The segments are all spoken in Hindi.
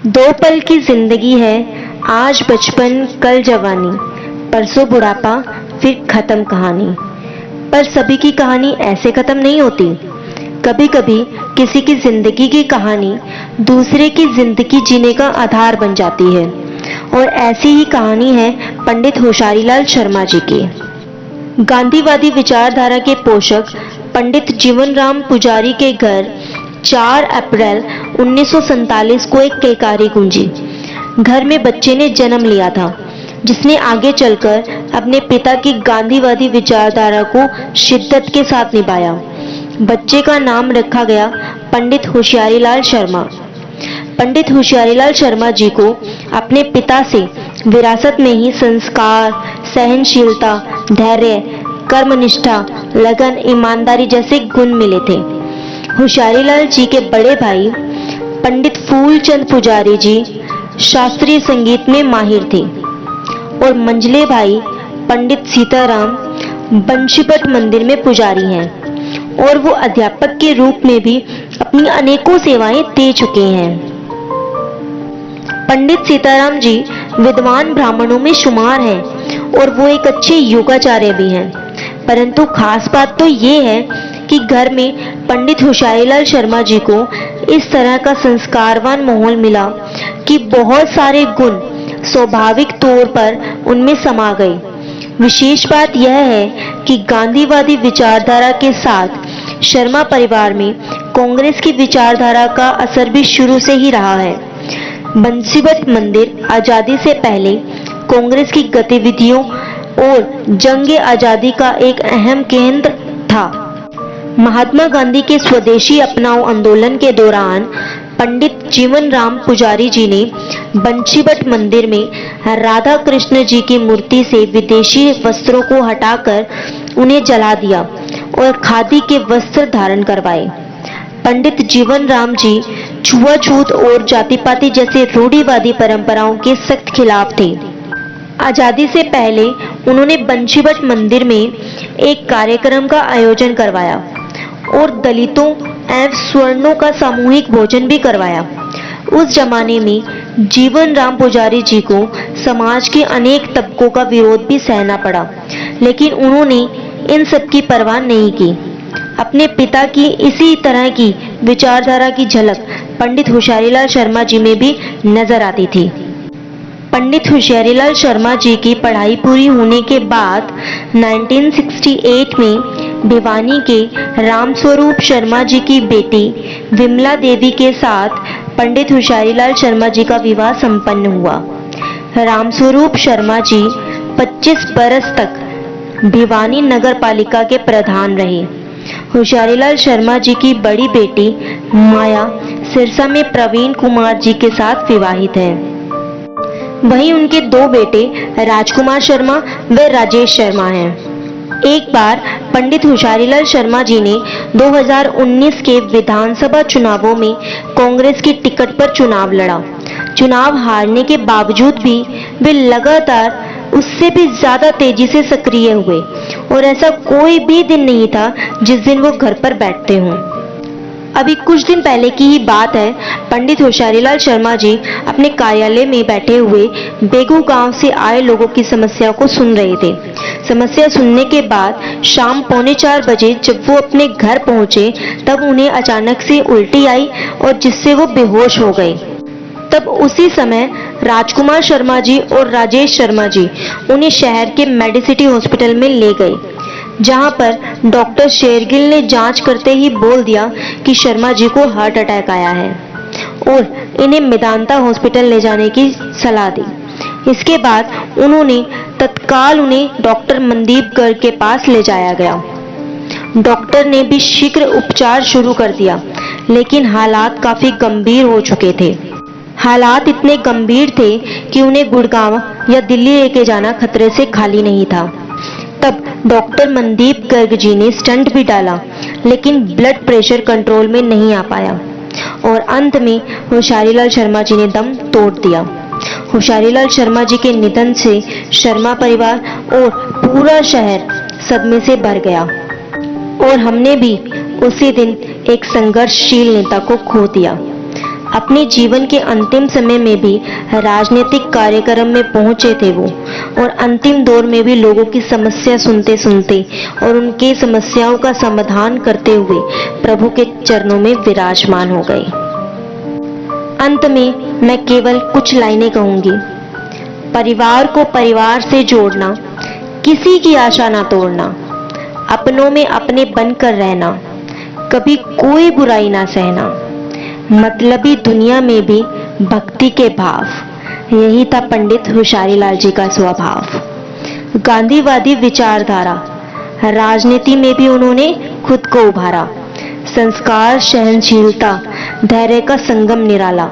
दो पल की जिंदगी है, आज बचपन कल जवानी, परसों बुढ़ापा फिर खत्म कहानी। पर सभी की कहानी ऐसे खत्म नहीं होती। कभी कभी किसी की जिंदगी की कहानी दूसरे की जिंदगी जीने का आधार बन जाती है, और ऐसी ही कहानी है पंडित होशियारीलाल शर्मा जी की। गांधीवादी विचारधारा के पोषक पंडित जीवनराम पुजारी के घर 4 अप्रैल 1947 को एक किलकारी गूंजी। घर में बच्चे ने जन्म लिया था, जिसने आगे चलकर अपने पिता की गांधीवादी विचारधारा को शिद्दत के साथ निभाया। बच्चे का नाम रखा गया पंडित होशियारीलाल शर्मा। पंडित होशियारीलाल शर्मा जी को अपने पिता से विरासत में ही संस्कार, सहनशीलता, धैर्य, कर्मनिष्ठा, लगन, ईमानदारी जैसे गुण मिले थे। होशियारीलाल जी के बड़े भाई पंडित फूलचंद पुजारी जी शास्त्रीय संगीत में माहिर थे, और मंझले भाई पंडित सीताराम बंशीपट मंदिर में पुजारी हैं, और वो अध्यापक के रूप में भी अपनी अनेकों सेवाएं दे चुके हैं। पंडित सीताराम जी विद्वान ब्राह्मणों में शुमार हैं, और वो एक अच्छे योगाचार्य भी हैं। परंतु खास बात तो ये है कि घर में पंडित होशियारीलाल शर्मा जी को इस तरह का संस्कारवान माहौल मिला कि बहुत सारे गुण स्वाभाविक तौर पर उनमें समा गए। विशेष बात यह है कि गांधीवादी विचारधारा के साथ शर्मा परिवार में कांग्रेस की विचारधारा का असर भी शुरू से ही रहा है। बंशीपट मंदिर आजादी से पहले कांग्रेस की गतिविधियों और जंग आजादी का एक अहम केंद्र था। महात्मा गांधी के स्वदेशी अपनाओ आंदोलन के दौरान पंडित जीवनराम पुजारी जी ने बंशीपट मंदिर में राधा कृष्ण जी की मूर्ति से विदेशी वस्त्रों को हटाकर उन्हें जला दिया और खादी के वस्त्र धारण करवाए। पंडित जीवनराम जी छुआछूत और जाति पाति जैसे रूढ़िवादी परंपराओं के सख्त खिलाफ थे। आजादी से पहले उन्होंने बंशीपट मंदिर में एक कार्यक्रम का आयोजन करवाया और दलितों एवं स्वर्णों का सामूहिक भोजन भी करवाया। उस जमाने में जीवनराम पुजारी जी को समाज के अनेक तबकों का विरोध भी सहना पड़ा, लेकिन उन्होंने इन सब की परवाह नहीं की। अपने पिता की इसी तरह की विचारधारा की झलक पंडित होशियारीलाल शर्मा जी में भी नजर आती थी। पंडित होशियारीलाल शर्मा जी की पढ़ाई पूरी होने के बाद 1968 में भिवानी के रामस्वरूप शर्मा जी की बेटी विमला देवी के साथ पंडित होशियारीलाल शर्मा जी का विवाह संपन्न हुआ। रामस्वरूप शर्मा जी 25 बरस तक भिवानी नगर पालिका के प्रधान रहे। होशियारीलाल शर्मा जी की बड़ी बेटी माया सिरसा में प्रवीण कुमार जी के साथ विवाहित है। वहीं उनके 2 बेटे राजकुमार शर्मा व राजेश शर्मा हैं। एक बार पंडित होशियारीलाल शर्मा जी ने 2019 के विधानसभा चुनावों में कांग्रेस की टिकट पर चुनाव लड़ा। चुनाव हारने के बावजूद भी वे लगातार उससे भी ज्यादा तेजी से सक्रिय हुए, और ऐसा कोई भी दिन नहीं था जिस दिन वो घर पर बैठते हों। अभी कुछ दिन पहले की ही बात है, पंडित होशियारीलाल शर्मा जी अपने कार्यालय में बैठे हुए बेगू गांव से आए लोगों की समस्या को सुन रहे थे। समस्या सुनने के बाद शाम 3:45 बजे जब वो अपने घर पहुंचे, तब उन्हें अचानक से उल्टी आई और जिससे वो बेहोश हो गए। तब उसी समय राजकुमार शर्मा जी और राजेश शर्मा जी उन्हें शहर के मेडिसिटी हॉस्पिटल में ले गए, जहां पर डॉक्टर शेरगिल ने जांच करते ही बोल दिया कि शर्मा जी को हार्ट अटैक आया है और इन्हें मेदांता हॉस्पिटल ले जाने की सलाह दी। इसके बाद उन्होंने तत्काल उन्हें डॉक्टर मनदीप गर्ग के पास ले जाया गया। डॉक्टर ने भी शीघ्र उपचार शुरू कर दिया, लेकिन हालात काफी गंभीर हो चुके थे। हालात इतने गंभीर थे कि उन्हें गुड़गांव या दिल्ली लेके जाना खतरे से खाली नहीं था। तब डॉक्टर मनदीप गर्ग जी ने स्टंट भी डाला, लेकिन ब्लड प्रेशर कंट्रोल में नहीं आ पाया, और अंत में होशियारीलाल शर्मा जी ने दम तोड़ दिया। होशियारीलाल शर्मा जी के निधन से शर्मा परिवार और पूरा शहर सदमे से भर गया, और हमने भी उसी दिन एक संघर्षशील नेता को खो दिया। अपने जीवन के अंतिम समय में भी राजनीतिक कार्यक्रम में पहुंचे थे वो, और अंतिम दौर में भी लोगों की समस्या सुनते सुनते और उनके समस्याओं का समाधान करते हुए प्रभु के चरणों में विराजमान हो गए। अंत में मैं केवल कुछ लाइनें कहूंगी। परिवार को परिवार से जोड़ना, किसी की आशा ना तोड़ना, अपनों में अपने बनकर रहना, कभी कोई बुराई ना सहना, मतलबी दुनिया में भी भक्ति के भाव, यही था पंडित होशियारीलाल जी का स्वभाव। गांधीवादी विचारधारा, राजनीति में भी उन्होंने खुद को उभारा। संस्कार, सहनशीलता, धैर्य का संगम निराला,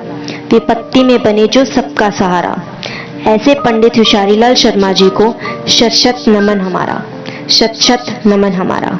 विपत्ति में बने जो सबका सहारा। ऐसे पंडित होशियारीलाल शर्मा जी को शत शत नमन हमारा, शत शत नमन हमारा।